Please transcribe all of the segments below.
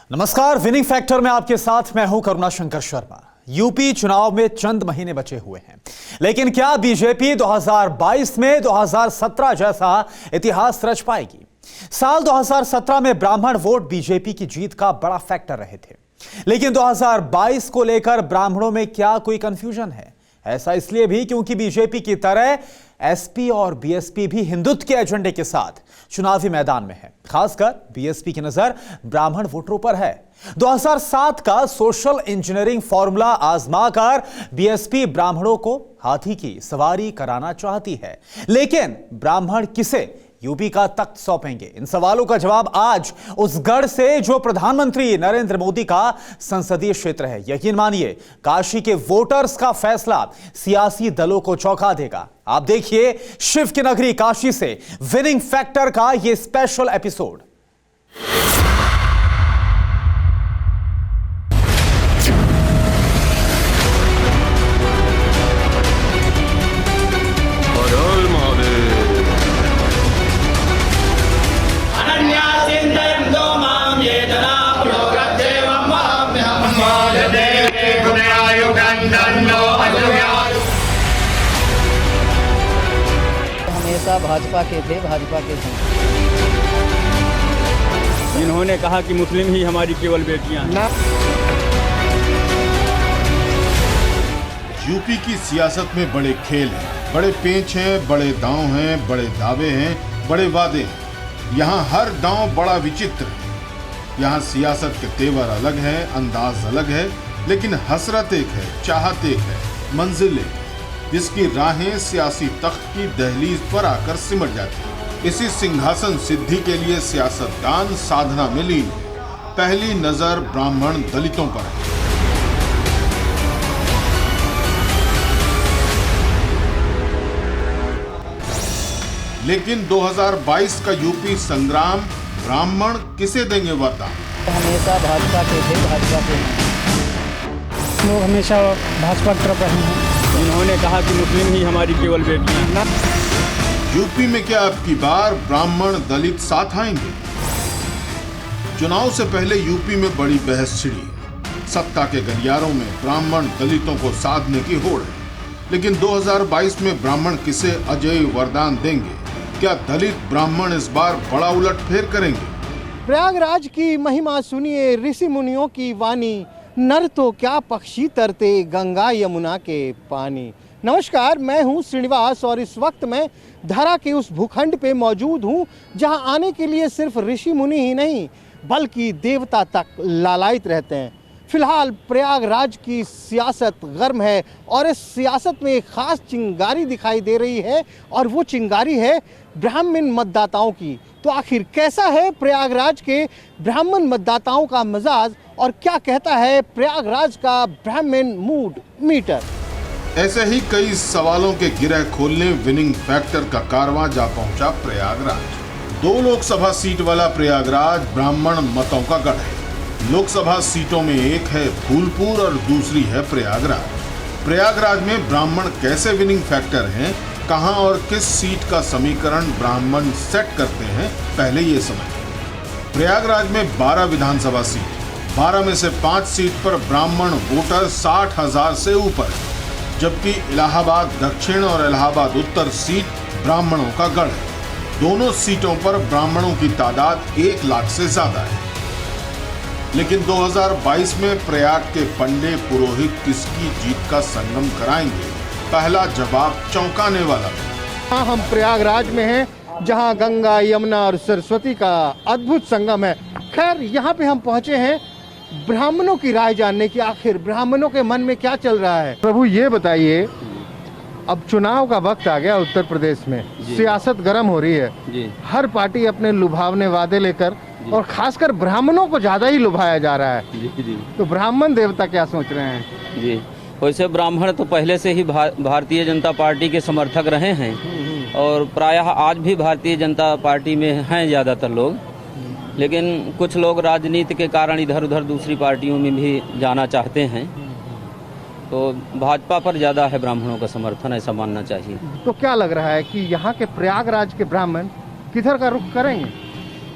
नमस्कार, winning factor में आपके साथ मैं हूं करुणा शंकर शर्मा। यूपी चुनाव में चंद महीने बचे हुए हैं, लेकिन क्या बीजेपी 2022 में 2017 जैसा इतिहास रच पाएगी? साल 2017 में ब्राह्मण वोट बीजेपी की जीत का बड़ा फैक्टर रहे थे, लेकिन 2022 को लेकर ब्राह्मणों में क्या कोई कंफ्यूजन है? ऐसा इसलिए भी क्योंकि बीजेपी की तरह एसपी और बीएसपी भी हिंदुत्व के एजेंडे के साथ चुनावी मैदान में है। खासकर बीएसपी की नजर ब्राह्मण वोटरों पर है। 2007 का सोशल इंजीनियरिंग फॉर्मूला आजमाकर बीएसपी ब्राह्मणों को हाथी की सवारी कराना चाहती है, लेकिन ब्राह्मण किसे यूपी का तख्त सौंपेंगे? इन सवालों का जवाब आज उस गढ़ से जो प्रधानमंत्री नरेंद्र मोदी का संसदीय क्षेत्र है। यकीन मानिए, काशी के वोटर्स का फैसला सियासी दलों को चौंका देगा। आप देखिए शिव की नगरी काशी से विनिंग फैक्टर का यह स्पेशल एपिसोड। हमेशा भाजपा के थे, भाजपा के थे। इन्होंने कहा कि मुस्लिम ही हमारी केवल बेटियां हैं। यूपी की सियासत में बड़े खेल हैं, बड़े पेंच हैं, बड़े दांव हैं, बड़े दावे हैं, बड़े वादे हैं। यहाँ हर दांव बड़ा विचित्र है। यहाँ सियासत के तेवर अलग हैं, अंदाज अलग है, लेकिन हसरत एक है, चाहत एक है, मंजिल एक, जिसकी राहें सियासी तख्त की दहलीज पर आकर सिमट जाती हैं। इसी सिंहासन सिद्धि के लिए सियासतदान साधना में लीन है। पहली नजर ब्राह्मण दलितों पर है। लेकिन 2022 का यूपी संग्राम ब्राह्मण किसे देंगे वरदान? हमेशा भाजपा के थे, भाजपा के हैं। लोग हमेशा भाजपा की तरफ रहे हैं। इन्होंने कहा कि मुस्लिम ही हमारी केवल बेटियां हैं। यूपी में क्या अब की बार ब्राह्मण दलित साथ आएंगे? चुनाव से पहले यूपी में बड़ी बहस छिड़ी है। सत्ता के गलियारों में ब्राह्मण दलितों को साधने की होड़ है, लेकिन 2022 में ब्राह्मण किसे अजय वरदान देंगे? क्या दलित ब्राह्मण इस बार बड़ा उलटफेर करेंगे? प्रयागराज की महिमा सुनिए, ऋषि मुनियों की वाणी, नर तो क्या पक्षी तरते गंगा यमुना के पानी। नमस्कार, मैं हूं श्रीनिवास और इस वक्त मैं धरा के उस भूखंड पे मौजूद हूं जहां आने के लिए सिर्फ ऋषि मुनि ही नहीं बल्कि देवता तक लालायित रहते हैं। फिलहाल प्रयागराज की सियासत गर्म है और इस सियासत में एक खास चिंगारी दिखाई दे रही है और वो चिंगारी है ब्राह्मण मतदाताओं की। तो आखिर कैसा है प्रयागराज के ब्राह्मण मतदाताओं का मिजाज और क्या कहता है प्रयागराज का ब्राह्मण मूड मीटर? ऐसे ही कई सवालों के गिरह खोलने विनिंग फैक्टर का कारवां जा पहुंचा प्रयागराज। 2 लोकसभा सीट वाला प्रयागराज ब्राह्मण मतों का गढ़ है। लोकसभा सीटों में एक है फूलपुर और दूसरी है प्रयागराज। प्रयागराज में ब्राह्मण कैसे विनिंग फैक्टर हैं, कहां और किस सीट का समीकरण ब्राह्मण सेट करते हैं, पहले ये समझें। प्रयागराज में 12 विधानसभा सीट, 12 में से 5 सीट पर ब्राह्मण वोटर 60,000 से ऊपर, जबकि इलाहाबाद दक्षिण और इलाहाबाद उत्तर सीट ब्राह्मणों का गढ़ है। दोनों सीटों पर ब्राह्मणों की तादाद 1 लाख से ज्यादा है। लेकिन 2022 में प्रयाग के पंडे पुरोहित किसकी जीत का संगम कराएंगे? पहला जवाब चौंकाने वाला है। हम प्रयागराज में हैं जहां गंगा, यमुना और सरस्वती का अद्भुत संगम है। खैर, यहाँ पे हम पहुंचे हैं ब्राह्मणों की राय जानने की, आखिर ब्राह्मणों के मन में क्या चल रहा है। प्रभु ये बताइए, अब चुनाव का वक्त आ गया उत्तर प्रदेश में, सियासत गर्म हो रही है जी। हर पार्टी अपने लुभावने वादे लेकर और खासकर ब्राह्मणों को ज्यादा ही लुभाया जा रहा है। जी। तो ब्राह्मण देवता क्या सोच रहे हैं? जी, वैसे ब्राह्मण तो पहले से ही भारतीय जनता पार्टी के समर्थक रहे हैं और प्रायः आज भी भारतीय जनता पार्टी में हैं ज़्यादातर लोग, लेकिन कुछ लोग राजनीति के कारण इधर उधर दूसरी पार्टियों में भी जाना चाहते हैं। तो भाजपा पर ज़्यादा है ब्राह्मणों का समर्थन, ऐसा मानना चाहिए। तो क्या लग रहा है कि यहाँ के प्रयागराज के ब्राह्मण किधर का रुख करेंगे?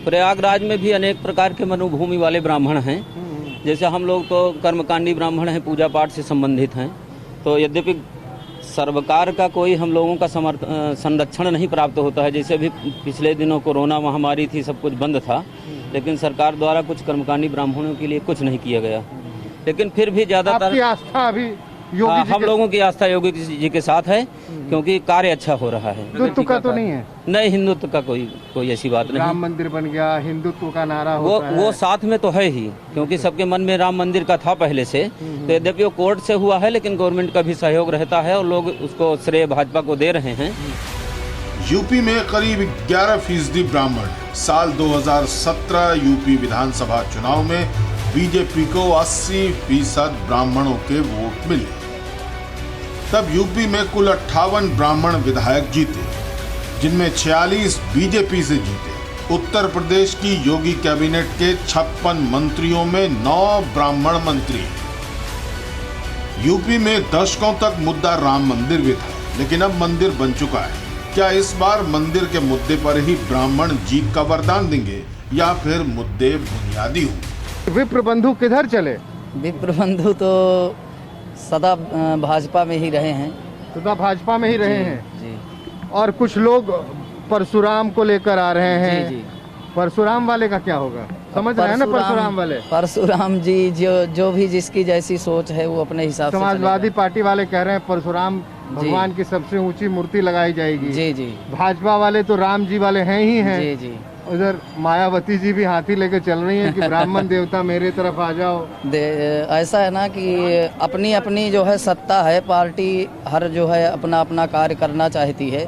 प्रयागराज में भी अनेक प्रकार के मनोभूमि वाले ब्राह्मण हैं। जैसे हम लोग तो कर्मकांडी ब्राह्मण हैं, पूजा पाठ से संबंधित हैं। तो यद्यपि सरकार का कोई हम लोगों का संरक्षण नहीं प्राप्त होता है। जैसे भी पिछले दिनों कोरोना महामारी थी, सब कुछ बंद था, लेकिन सरकार द्वारा कुछ कर्मकांडी ब्राह्मणों के लिए कुछ नहीं किया गया। लेकिन फिर भी ज्यादातर आपकी आस्था अभी योगी जी हम लोगों की आस्था योगी जी के साथ है, क्योंकि कार्य अच्छा हो रहा है। हिंदुत्व का तो नहीं है? नहीं, हिंदुत्व का कोई ऐसी बात नहीं। राम मंदिर बन गया, हिंदुत्व का नारा होता है। वो साथ में तो है ही, क्योंकि सबके मन में राम मंदिर का था पहले से। तो यद्यपि वो कोर्ट से हुआ है, लेकिन गवर्नमेंट का भी सहयोग रहता है और लोग उसको श्रेय भाजपा को दे रहे हैं। यूपी में करीब 11% ब्राह्मण। साल 2017 यूपी विधानसभा चुनाव में बीजेपी को 80% ब्राह्मणों के वोट मिले। तब यूपी में कुल 58 ब्राह्मण विधायक जीते, जिनमें 46 बीजेपी से जीते। उत्तर प्रदेश की योगी कैबिनेट के 56 मंत्रियों में 9 ब्राह्मण मंत्री। यूपी में दशकों तक मुद्दा राम मंदिर भी था, लेकिन अब मंदिर बन चुका है। क्या इस बार मंदिर के मुद्दे पर ही ब्राह्मण जीत का वरदान देंगे या फिर मुद्दे बुनियादी होंगे? विप्र बंधु किधर चले? विप्र बंधु तो सदा भाजपा में ही रहे हैं। सदा भाजपा में ही रहे हैं। जी और कुछ लोग परशुराम को लेकर आ रहे हैं। जी। परशुराम वाले का क्या होगा? समझ रहे हैं ना परशुराम वाले? परशुराम जी जो भी जिसकी जैसी सोच है वो अपने हिसाब से समाजवादी पार्टी वाले कह रहे हैं परशुराम भगवान की सबसे ऊंची मूर्ति लगाई जाएगी। जी जी। भाजपा वाले तो राम जी वाले हैं ही हैं। जी जी। उधर मायावती जी भी हाथी लेके चल रही हैं कि ब्राह्मण देवता मेरे तरफ आ जाओ। ऐसा है ना कि अपनी अपनी जो है सत्ता है, पार्टी हर जो है अपना अपना कार्य करना चाहती है,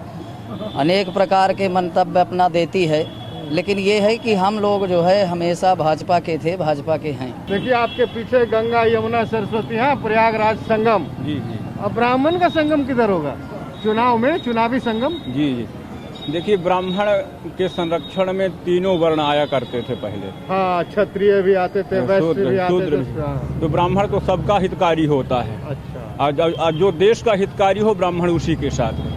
अनेक प्रकार के मंतव्य अपना देती है, लेकिन ये है कि हम लोग जो है हमेशा भाजपा के थे, भाजपा के हैं। देखिए आपके पीछे गंगा यमुना सरस्वती है, प्रयागराज संगम। जी जी। अब ब्राह्मण का संगम किधर होगा? चुनाव में चुनावी संगम। जी जी। देखिए, ब्राह्मण के संरक्षण में तीनों वर्ण आया करते थे पहले। हाँ, क्षत्रिय भी आते थे, वैश्य भी आते शूद्र थे। हाँ। तो ब्राह्मण तो सबका हितकारी होता है। अच्छा। और जो देश का हितकारी हो, ब्राह्मण उसी के साथ है।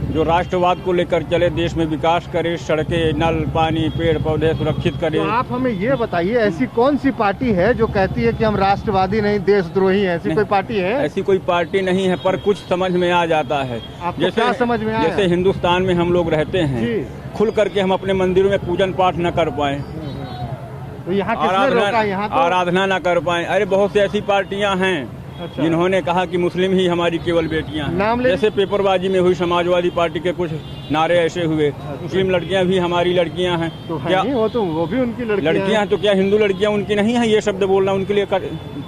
जो राष्ट्रवाद को लेकर चले, देश में विकास करे, सड़कें, नल, पानी, पेड़ पौधे सुरक्षित करे। तो आप हमें ये बताइए, ऐसी कौन सी पार्टी है जो कहती है कि हम राष्ट्रवादी नहीं देशद्रोही हैं? ऐसी कोई पार्टी है? ऐसी कोई पार्टी नहीं है, पर कुछ समझ में आ जाता है। आपको क्या समझ में आया? जैसे हिंदुस्तान में हम लोग रहते हैं, खुल करके हम अपने मंदिरों में पूजन पाठ न कर पाए, तो यहाँ किसने रोका? यहाँ तो आराधना न कर पाए। अरे बहुत सी ऐसी पार्टियां हैं जिन्होंने कहा कि मुस्लिम ही हमारी केवल बेटियां हैं। नाम ले? जैसे पेपरबाजी में हुई, समाजवादी पार्टी के कुछ नारे ऐसे हुए, मुस्लिम लड़कियां भी हमारी लड़कियां हैं। तो क्या वो भी उनकी लड़कियां हैं? तो क्या हिंदू लड़कियां उनकी नहीं है? ये शब्द बोलना उनके लिए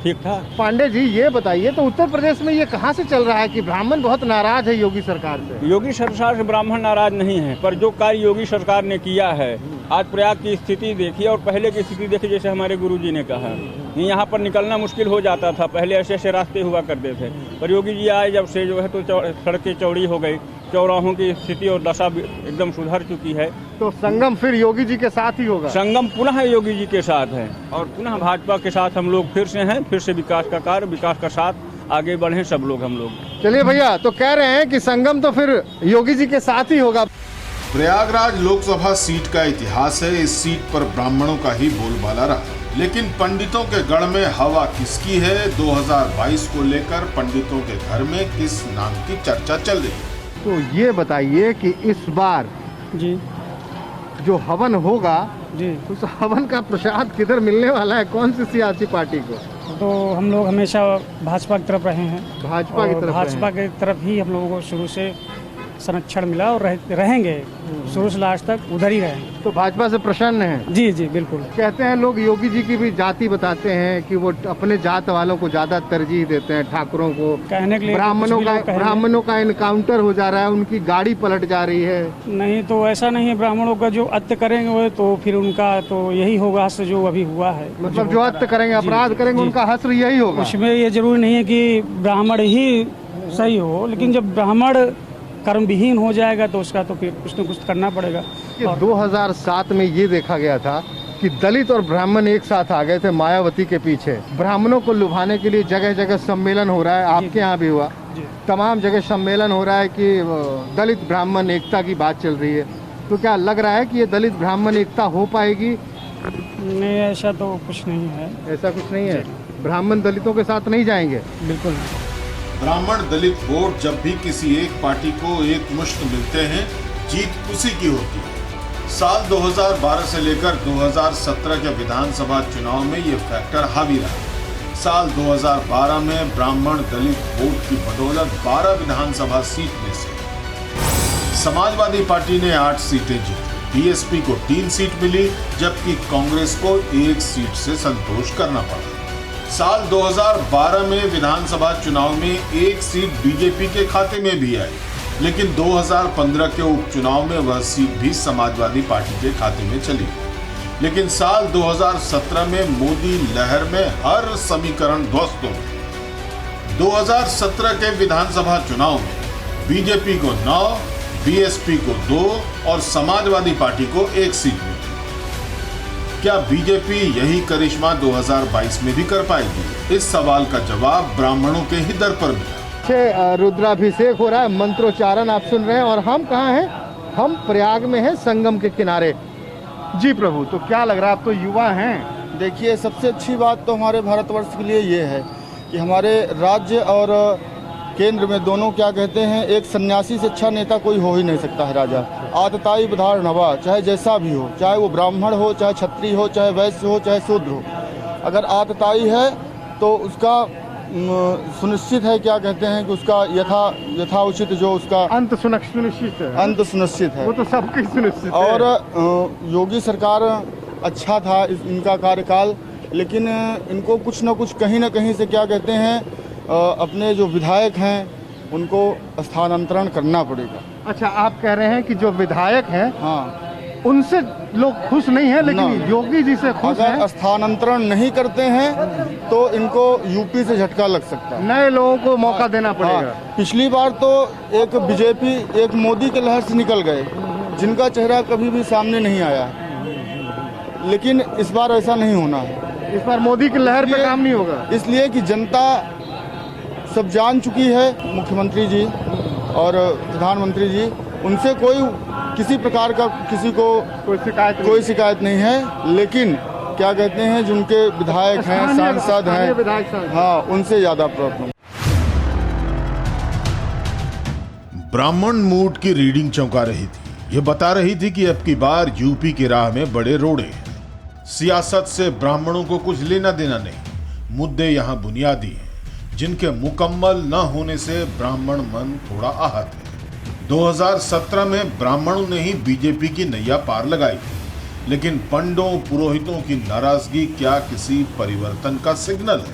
ठीक था? पांडे जी ये बताइए, तो उत्तर प्रदेश में ये कहाँ से चल रहा है कि ब्राह्मण बहुत नाराज है योगी सरकार से? योगी सरकार से ब्राह्मण नाराज नहीं है, पर जो कार्य योगी सरकार ने किया है, आज प्रयाग की स्थिति देखिए और पहले की स्थिति देखिए। जैसे हमारे गुरुजी ने कहा, यहाँ पर निकलना मुश्किल हो जाता था, पहले ऐसे ऐसे रास्ते हुआ करते थे, पर योगी जी आए जब से जो है तो सड़कें चौड़ी हो गई, चौराहों की स्थिति और दशा एकदम सुधर चुकी है। तो संगम फिर योगी जी के साथ ही होगा? संगम पुनः योगी जी के साथ है और पुनः भाजपा के साथ हम लोग फिर से हैं, फिर से विकास का कार्य, विकास का साथ आगे बढ़े सब लोग हम लोग। चलिए भैया, तो कह रहे हैं कि संगम तो फिर योगी जी के साथ ही होगा। प्रयागराज लोकसभा सीट का इतिहास है। इस सीट पर ब्राह्मणों का ही बोलबाला रहा, लेकिन पंडितों के गढ़ में हवा किसकी है? 2022 को लेकर पंडितों के घर में किस नाम की चर्चा चल रही है? तो ये बताइए कि इस बार जी जो हवन होगा, जी, उस हवन का प्रसाद किधर मिलने वाला है? कौन सी सियासी पार्टी को? तो हम लोग हमेशा भाजपा की तरफ रहे हैं। भाजपा की तरफ? भाजपा की तरफ ही हम लोगों को शुरू से संरक्षण मिला और रहेंगे शुरू से लास्ट तक उधर ही रहेंगे। तो भाजपा से प्रसन्न है? जी जी बिल्कुल। कहते हैं लोग योगी जी की भी जाति बताते हैं कि वो अपने जात वालों को ज्यादा तरजीह देते हैं, ठाकुरों को। कहने के लिए ब्राह्मणों का इनकाउंटर हो जा रहा है, उनकी गाड़ी पलट जा रही है। नहीं, तो ऐसा नहीं है। ब्राह्मणों का जो अत्य करेंगे वो तो फिर उनका तो यही होगा हश्र जो अभी हुआ है। मतलब जो अत्य करेंगे, अपराध करेंगे, उनका हश्र यही होगा। उसमें ये जरूरी नहीं है कि ब्राह्मण ही सही हो, लेकिन जब ब्राह्मण कर्म विहीन हो जाएगा तो उसका तो फिर कुछ न कुछ करना पड़ेगा। 2007 में ये देखा गया था कि दलित और ब्राह्मण एक साथ आ गए थे मायावती के पीछे। ब्राह्मणों को लुभाने के लिए जगह जगह सम्मेलन हो रहा है, आपके यहाँ भी हुआ, तमाम जगह सम्मेलन हो रहा है कि दलित ब्राह्मण एकता की बात चल रही है। तो क्या लग रहा है कि ये दलित ब्राह्मण एकता हो पाएगी? नहीं, ऐसा तो कुछ नहीं है। ऐसा कुछ नहीं है, ब्राह्मण दलितों के साथ नहीं जाएंगे। बिल्कुल। ब्राह्मण दलित वोट जब भी किसी एक पार्टी को एक मुश्त मिलते हैं, जीत उसी की होती है। साल 2012 से लेकर 2017 के विधानसभा चुनाव में ये फैक्टर हावी रहा। साल 2012 में ब्राह्मण दलित वोट की बदौलत 12 विधानसभा सीट में से समाजवादी पार्टी ने 8 सीटें जीती, बीएसपी को 3 सीट मिली, जबकि कांग्रेस को 1 सीट से संतोष करना पड़ा। साल 2012 में विधानसभा चुनाव में 1 सीट बीजेपी के खाते में भी आई, लेकिन 2015 के उपचुनाव में वह सीट भी समाजवादी पार्टी के खाते में चली। लेकिन साल 2017 में मोदी लहर में हर समीकरण ध्वस्त हो गया। 2017 के विधानसभा चुनाव में बीजेपी को 9, बीएसपी को 2 और समाजवादी पार्टी को 1 सीट मिली। क्या बीजेपी यही करिश्मा 2022 में भी कर पाएगी? इस सवाल का जवाब ब्राह्मणों के ही दर पर मिला। रुद्राभिषेक हो रहा है, मंत्रोच्चारण आप सुन रहे हैं, और हम कहाँ हैं? हम प्रयाग में हैं, संगम के किनारे। जी प्रभु, तो क्या लग रहा है, आप तो युवा हैं? देखिए, सबसे अच्छी बात तो हमारे भारतवर्ष के लिए ये है कि हमारे राज्य और केंद्र में दोनों क्या कहते हैं, एक सन्यासी से अच्छा नेता कोई हो ही नहीं सकता है। राजा आतताई बधार नवा, चाहे जैसा भी हो, चाहे वो ब्राह्मण हो, चाहे क्षत्रिय हो, चाहे वैश्य हो, चाहे शूद्र हो, अगर आतताई है तो उसका सुनिश्चित है, क्या कहते हैं कि उसका यथाउचित जो उसका अंत सुनिश्चित है। अंत सुनिश्चित है, वो तो सबकी सुनिश्चित है। और योगी सरकार अच्छा था इनका कार्यकाल, लेकिन इनको कुछ न कुछ कहीं न कहीं से क्या कहते हैं, अपने जो विधायक हैं उनको स्थानांतरण करना पड़ेगा। अच्छा, आप कह रहे हैं कि जो विधायक हैं, हाँ, उनसे लोग खुश नहीं है, लेकिन योगी जी से खुश अगर हैं। स्थानांतरण नहीं करते हैं तो इनको यूपी से झटका लग सकता है। नए लोगों को मौका देना पड़ेगा। हाँ, पिछली बार तो एक बीजेपी, एक मोदी के लहर से निकल गए, जिनका चेहरा कभी भी सामने नहीं आया, लेकिन इस बार ऐसा नहीं होना है। इस बार मोदी की लहर पे काम नहीं होगा, इसलिए कि जनता सब जान चुकी है, मुख्यमंत्री जी और प्रधानमंत्री जी, उनसे किसी प्रकार का किसी को कोई शिकायत नहीं है। लेकिन क्या कहते हैं, जिनके विधायक हैं, सांसद हैं, हाँ, उनसे ज्यादा प्रॉब्लम। ब्राह्मण मूड की रीडिंग चौंका रही थी। ये बता रही थी कि अब की बार यूपी की राह में बड़े रोड़े हैं। सियासत से ब्राह्मणों को कुछ लेना देना नहीं, मुद्दे यहाँ बुनियादी हैं, जिनके मुकम्मल न होने से ब्राह्मण मन थोड़ा आहत है। 2017 में ब्राह्मणों ने ही बीजेपी की नैया पार लगाई, लेकिन पंडों पुरोहितों की नाराजगी क्या किसी परिवर्तन का सिग्नल है?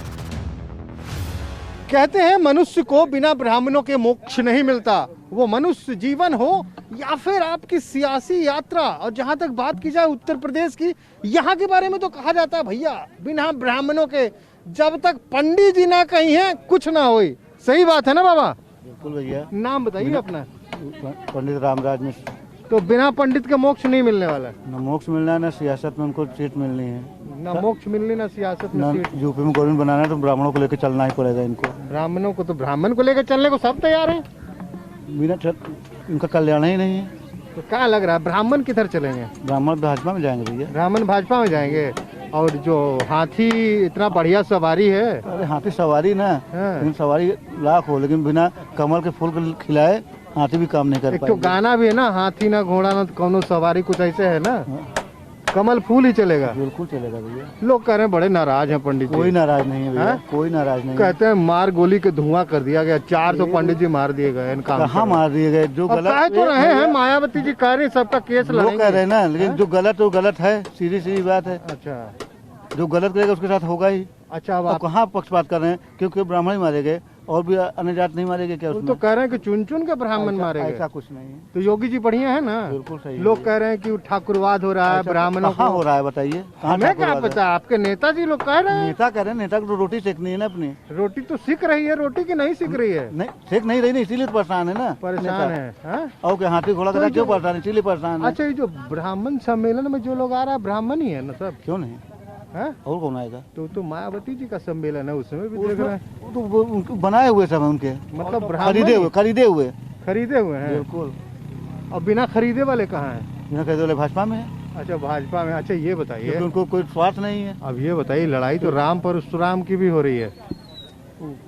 कहते हैं मनुष्य को बिना ब्राह्मणों के मोक्ष नहीं मिलता, वो मनुष्य जीवन हो या फिर आपकी सियासी यात्रा। और जहां तक बात की जाए उत्तर प्रदेश की, यहाँ के बारे में तो कहा जाता है भैया, बिना ब्राह्मणों के जब तक पंडित जी ना कहीं हैं कुछ ना होई। सही बात है ना बाबा? बिल्कुल भैया। नाम बताइए अपना। पंडित रामराज मिश्र। तो बिना पंडित के मोक्ष नहीं मिलने वाला? न मोक्ष मिलना है, न सियासत में उनको सीट मिलनी है, ना मोक्ष मिलनी, ना सियासत में सीट। यूपी में गवर्नमेंट बनाना है तो ब्राह्मणों को लेकर चलना ही पड़ेगा इनको। ब्राह्मणों को तो ब्राह्मण को लेकर चलने को सब तैयार हैं, बिना इनका कल्याण ही नहीं है। तो क्या लग रहा है, ब्राह्मण किधर चलेंगे? ब्राह्मण भाजपा में जाएंगे भैया। ब्राह्मण भाजपा में जाएंगे। और जो हाथी इतना बढ़िया सवारी है। अरे हाथी सवारी ना, हाँ। लेकिन सवारी लाख हो, लेकिन बिना कमल के फूल को खिलाए हाथी भी काम नहीं कर एक पाएगा। तो गाना भी है ना, हाथी ना घोड़ा ना कौनो सवारी, कुछ ऐसे है ना। कमल फूल ही चलेगा। बिल्कुल चलेगा भैया। लोग कह रहे हैं बड़े नाराज हैं पंडित जी। कोई नाराज नहीं है भैया, हाँ? कोई नाराज नहीं। कहते हैं मार गोली के धुआं कर दिया गया, 400 पंडित जी मार दिए गए। कहाँ मार दिए गए? जो गलत कह तो रहे हैं, मायावती जी कह रहे हैं सबका केस लोग लड़ेंगे। कह रहे हैं ना, लेकिन जो गलत है वो गलत है, सीधी बात है। अच्छा, जो गलत करेगा उसके साथ होगा ही। अच्छा, अब तो कहाँ पक्षपात कर रहे हैं? क्योंकि ब्राह्मण ही मारे गए और भी अन्य जात नहीं मारे गए क्या? वो तो कह रहे हैं कि चुन चुन के ब्राह्मण मारे गए। ऐसा कुछ नहीं है। तो योगी जी बढ़िया है ना? बिल्कुल सही है। लोग कह रहे हैं कि ठाकुरवाद हो रहा है, ब्राह्मणों कहाँ हो रहा है बताइए? हमें क्या पता, आपके नेताजी लोग कह रहे हैं। नेता कह रहे हैं, नेता को तो रोटी सेकनी है ना अपनी। रोटी तो सीख रही है, रोटी की नहीं सीख रही है। नहीं सेक नहीं रही ना, इसीलिए तो परेशान है ना। परेशान है, हाँ? और क्या हाथी घोड़ा का क्यों परेशान है? इसीलिए परेशान है। अच्छा, ये जो ब्राह्मण सम्मेलन में जो लोग आ रहा है ब्राह्मण ही है ना सब? क्यों नहीं? है? और कौन आएगा? तो मायावती जी का सम्मेलन है, उसमें भी देख रहे हैं। तो वो उनको बनाए हुए सब उनके, मतलब खरीदे हुए खरीदे हुए हैं। बिल्कुल। और बिना खरीदे वाले कहाँ हैं? जिन्हें कहते बोले भाजपा में है, अच्छा भाजपा में। अच्छा ये बताइए, क्योंकि उनको कोई स्वार्थ नहीं है। अब ये बताइए, लड़ाई तो राम परशुराम की भी हो रही है,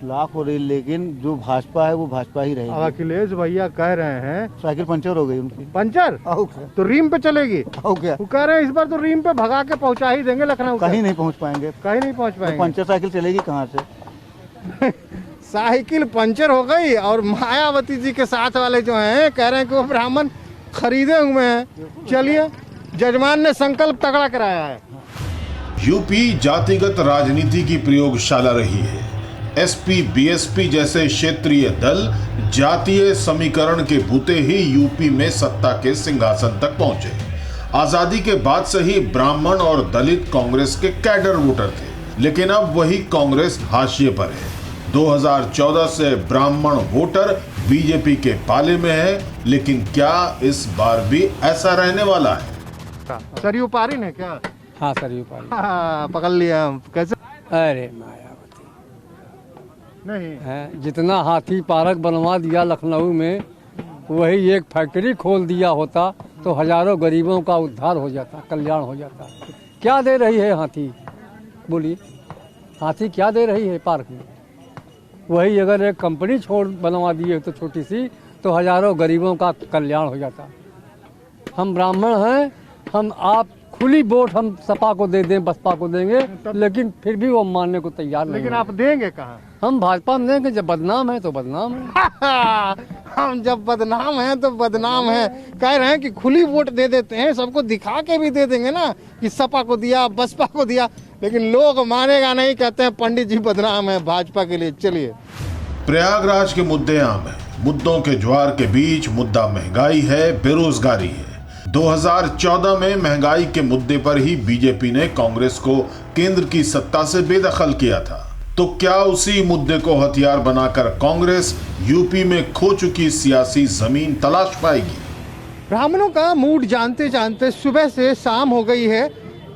लाख हो रही, लेकिन जो भाजपा है वो भाजपा ही अब रहेगी। अखिलेश भैया कह रहे हैं साइकिल पंचर हो गई उनकी। पंचर आओ क्या, तो रीम पे चलेगी। आओ क्या, वो कह रहे हैं इस बार तो रीम पे भगा के पहुंचा ही देंगे लखनऊ तक। कहीं नहीं पहुंच पाएंगे। कहीं नहीं पहुंच तो पाएंगे। पंचर साइकिल चलेगी कहाँ से? साइकिल पंचर हो गई, और मायावती जी के साथ वाले जो हैं कह रहे हैं कि वो ब्राह्मण खरीदे हुए हैं। चलिए, जजमान ने संकल्प तगड़ा कराया है। यूपी जातिगत राजनीति की प्रयोगशाला रही है। एसपी बीएसपी जैसे क्षेत्रीय दल जातीय समीकरण के बूते ही यूपी में सत्ता के सिंहासन तक पहुंचे। आजादी के बाद से ही ब्राह्मण और दलित कांग्रेस के कैडर वोटर थे, लेकिन अब वही कांग्रेस हाशिए पर है। 2014 से ब्राह्मण वोटर बीजेपी के पाले में है, लेकिन क्या इस बार भी ऐसा रहने वाला है? सरयू पारिन है क्या? हाँ सरयू पाली। हाँ, पकड़ लिया हम। कैसे? अरे मायावती नहीं है, जितना हाथी पार्क बनवा दिया लखनऊ में, वही एक फैक्ट्री खोल दिया होता तो हजारों गरीबों का उद्धार हो जाता, कल्याण हो जाता। क्या दे रही है हाथी, बोलिए, हाथी क्या दे रही है पार्क में? वही अगर एक कंपनी छोड़ बनवा दिए तो छोटी सी, तो हजारों गरीबों का कल्याण हो जाता। हम ब्राह्मण हैं, हम आप खुली वोट हम सपा को दे दें, बसपा को देंगे, लेकिन फिर भी वो मानने को तैयार नहीं। लेकिन आप देंगे कहाँ? हम भाजपा में देंगे। जब बदनाम है तो बदनाम है। हम जब बदनाम हैं तो बदनाम हैं। कह रहे हैं कि खुली वोट दे देते हैं, सबको दिखा के भी दे देंगे ना कि सपा को दिया, बसपा को दिया, लेकिन लोग मानेगा नहीं, कहते हैं पंडित जी बदनाम है भाजपा के लिए। चलिए, प्रयागराज के मुद्दे आम है। मुद्दों के ज्वार के बीच मुद्दा महंगाई है, बेरोजगारी है। 2014 में महंगाई के मुद्दे पर ही बीजेपी ने कांग्रेस को केंद्र की सत्ता से बेदखल किया था। तो क्या उसी मुद्दे को हथियार बनाकर कांग्रेस यूपी में खो चुकी सियासी जमीन तलाश पाएगी? ब्राह्मणों का मूड जानते जानते सुबह से शाम हो गई है।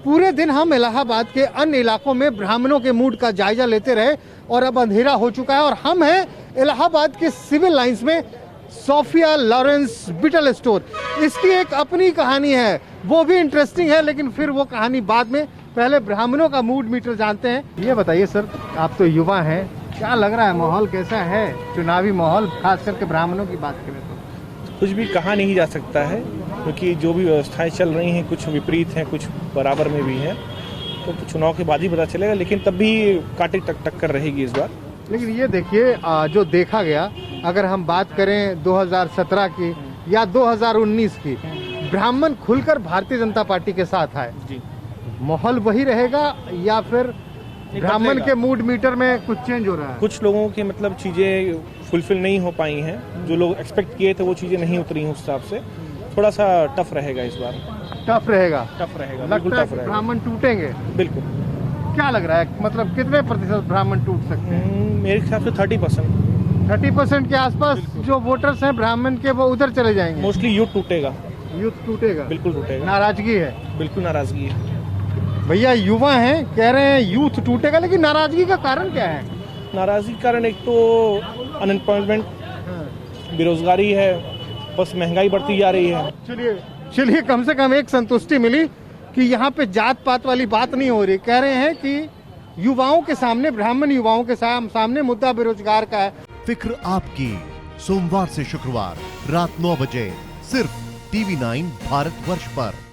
पूरे दिन हम इलाहाबाद के अन्य इलाकों में ब्राह्मणों के मूड का जायजा लेते रहे और अब अंधेरा हो चुका है, और हम हैं इलाहाबाद के सिविल लाइंस में सोफिया लॉरेंस बिटल स्टोर। इसकी एक अपनी कहानी है, वो भी इंटरेस्टिंग है, लेकिन फिर वो कहानी बाद में। पहले ब्राह्मणों का मूड मीटर जानते हैं। ये बताइए सर, आप तो युवा हैं, क्या लग रहा है, माहौल कैसा है, चुनावी माहौल, खास करके ब्राह्मणों की बात करें तो? कुछ भी कहा नहीं जा सकता है, क्योंकि जो भी व्यवस्थाएं चल रही हैं कुछ विपरीत हैं, कुछ बराबर में भी हैं, तो चुनाव के बाद ही पता चलेगा। लेकिन तब भी कांटे टक्कर रहेगी इस बार। लेकिन ये देखिए, जो देखा गया, अगर हम बात करें 2017 की या 2019 की, ब्राह्मण खुलकर भारतीय जनता पार्टी के साथ आए, माहौल वही रहेगा या फिर ब्राह्मण के मूड मीटर में कुछ चेंज हो रहा है? कुछ लोगों की मतलब चीज़ें फुलफिल नहीं हो पाई हैं, जो लोग एक्सपेक्ट किए थे वो चीज़ें नहीं उतरी हैं, उस हिसाब से थोड़ा सा टफ रहेगा इस बार। टफ रहेगा, बिल्कुल लगता है टफ कि रहेगा। ब्राह्मण टूटेंगे? बिल्कुल। क्या लग रहा है, मतलब कितने प्रतिशत ब्राह्मण टूट सकते हैं? मेरे हिसाब से 30%। 30% के आसपास जो वोटर्स हैं ब्राह्मण के, वो उधर चले जाएंगे। मोस्टली यूथ टूटेगा। यूथ टूटेगा, बिल्कुल टूटेगा। नाराजगी है, बिल्कुल नाराजगी है। भैया युवा हैं, कह रहे हैं यूथ टूटेगा, लेकिन नाराजगी का कारण क्या है? नाराजगी का कारण एक तो अनएम्प्लॉयमेंट, बेरोजगारी है, बस महंगाई बढ़ती जा रही है। चलिए, कम से कम एक संतुष्टि मिली कि यहाँ पे जात पात वाली बात नहीं हो रही। कह रहे हैं कि युवाओं के सामने, ब्राह्मण युवाओं के सामने मुद्दा बेरोजगार का है। फिक्र आपकी, सोमवार से शुक्रवार रात 9 बजे सिर्फ TV9 भारतवर्ष पर।